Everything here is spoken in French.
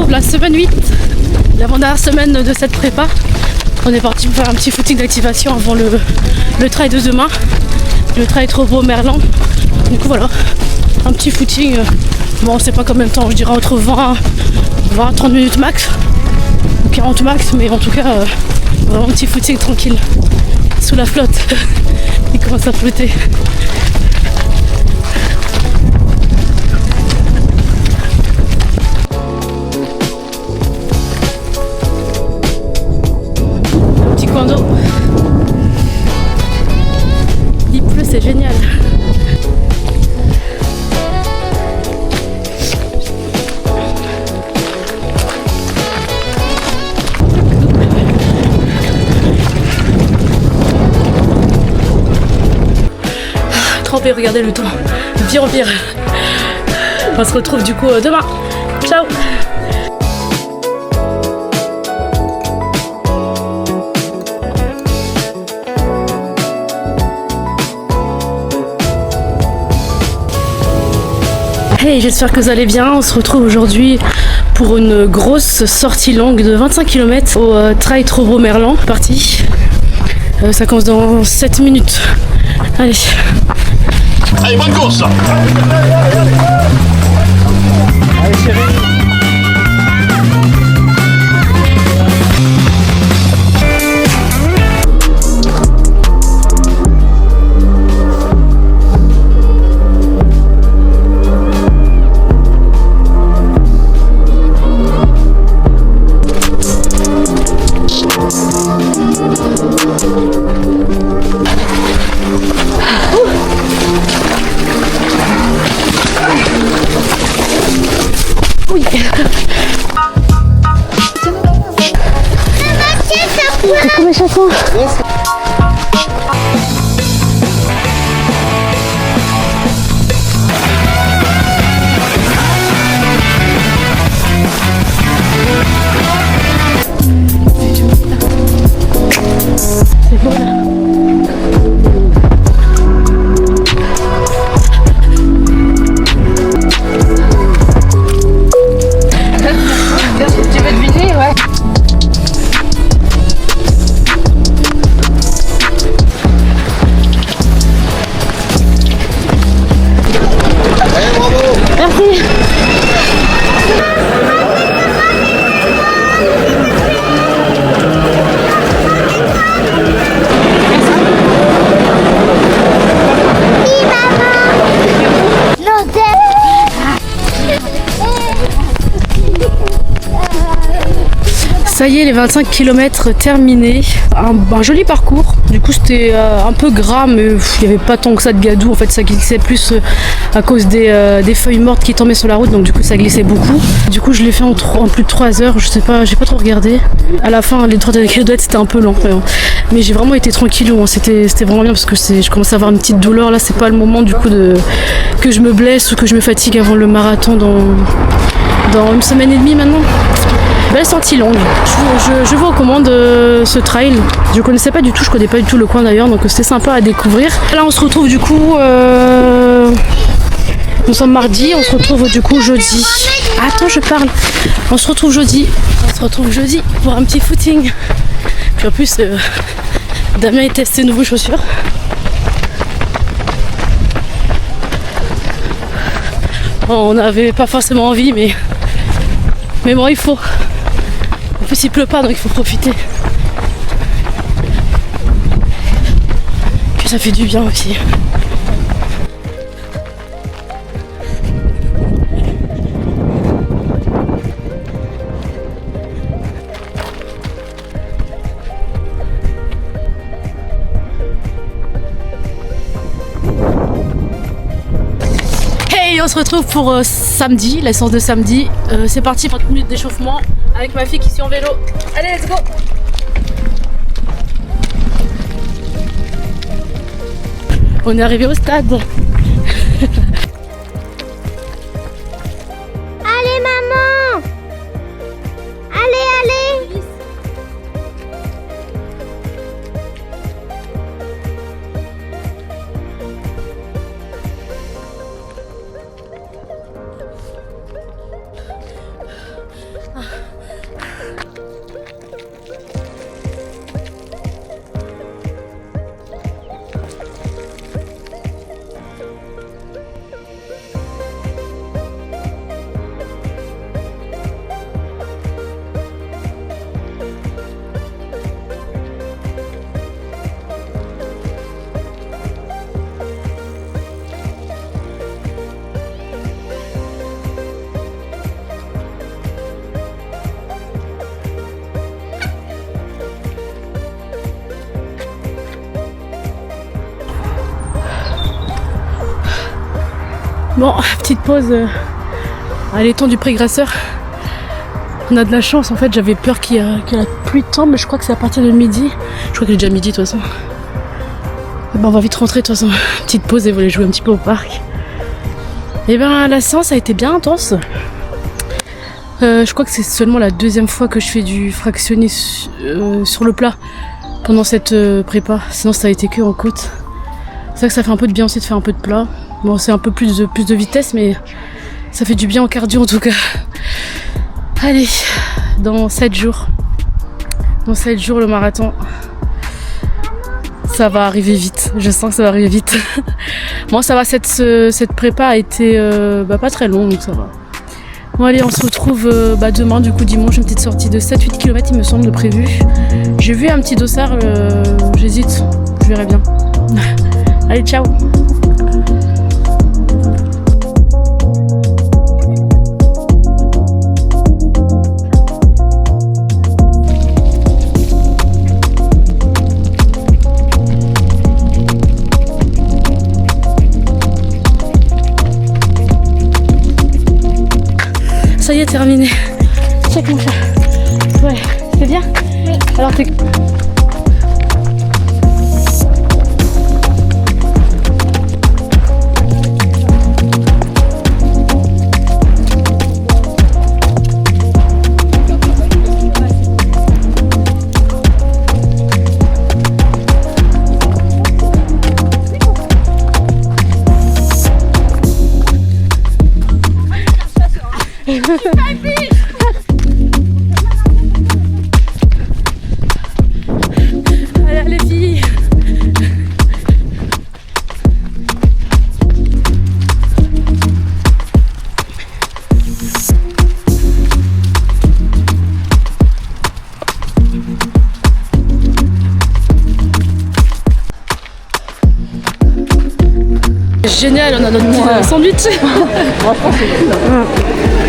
retrouve la semaine 8, l'avant-dernière semaine de cette prépa. On est parti faire un petit footing d'activation avant le trail de demain, le trail Trobreau-Merlan. Du coup voilà, un petit footing, bon on sait pas combien de temps, je dirais entre 20-30 minutes max, ou 40 max, mais en tout cas vraiment un petit footing tranquille, sous la flotte, il commence à flotter. D'eau. Il pleut, c'est génial. Trempé, regardez le temps. De pire en pire. On se retrouve du coup demain. Ciao. Hey, j'espère que vous allez bien. On se retrouve aujourd'hui pour une grosse sortie longue de 25 km au trail Trobreau-Merlan. Parti. Ça commence dans 7 minutes. Allez. Allez, bonne course. Allez chérie. Oui. C'est comme les chansons. C'est beau là. Ça y est, les 25 km terminés. Un joli parcours. Du coup, c'était un peu gras, mais il n'y avait pas tant que ça de gadou. En fait, ça glissait plus à cause des feuilles mortes qui tombaient sur la route. Donc, du coup, ça glissait beaucoup. Du coup, je l'ai fait en plus de 3 heures. Je sais pas, j'ai pas trop regardé. À la fin, les 3 km, c'était un peu lent. Mais j'ai vraiment été tranquillou. Hein. C'était vraiment bien parce que je commençais à avoir une petite douleur. Là, c'est pas le moment du coup que je me blesse ou que je me fatigue avant le marathon dans une semaine et demie maintenant. Belle sortie longue. Je vous recommande ce trail. Je connaissais pas du tout, je connais pas du tout le coin d'ailleurs, donc c'était sympa à découvrir. Là on se retrouve du coup, nous sommes mardi, on se retrouve du coup jeudi. Attends, je parle. On se retrouve jeudi pour un petit footing. Puis en plus, Damien il teste ses nouvelles chaussures. Bon, on n'avait pas forcément envie, mais bon, il faut. En plus, il pleut pas, donc il faut profiter. Puis ça fait du bien aussi. Hey, on se retrouve pour samedi, la séance de samedi. C'est parti, 30 minutes d'échauffement avec ma fille qui suit en vélo. Allez, let's go! On est arrivé au stade. Allez maman! Allez, allez! Bon, petite pause à l'étang du Pré-Grasseur. On a de la chance, en fait, j'avais peur qu'il y ait la pluie tombe, mais je crois que c'est à partir de midi. Je crois qu'il est déjà midi de toute façon. Bon, on va vite rentrer de toute façon. Petite pause et voler jouer un petit peu au parc. Et ben la séance a été bien intense. Je crois que c'est seulement la deuxième fois que je fais du fractionné sur le plat pendant cette prépa. Sinon ça a été que en côte. C'est vrai que ça fait un peu de bien aussi de faire un peu de plat. Bon, c'est un peu plus de vitesse, mais ça fait du bien en cardio en tout cas. Allez, dans 7 jours. Dans 7 jours le marathon. Ça va arriver vite, je sens que ça va arriver vite. Bon ça va, cette prépa a été pas très longue, donc ça va. Bon allez, on se retrouve demain, du coup dimanche, une petite sortie de 7-8 km il me semble de prévu. J'ai vu un petit dossard, j'hésite, je verrai bien. Allez, ciao. Ça y est, terminé. Check mon chat. Ouais, c'est bien. Oui. Alors t'es... Allez, les filles. Génial, on a notre petit sandwich. Franchement, c'est cool.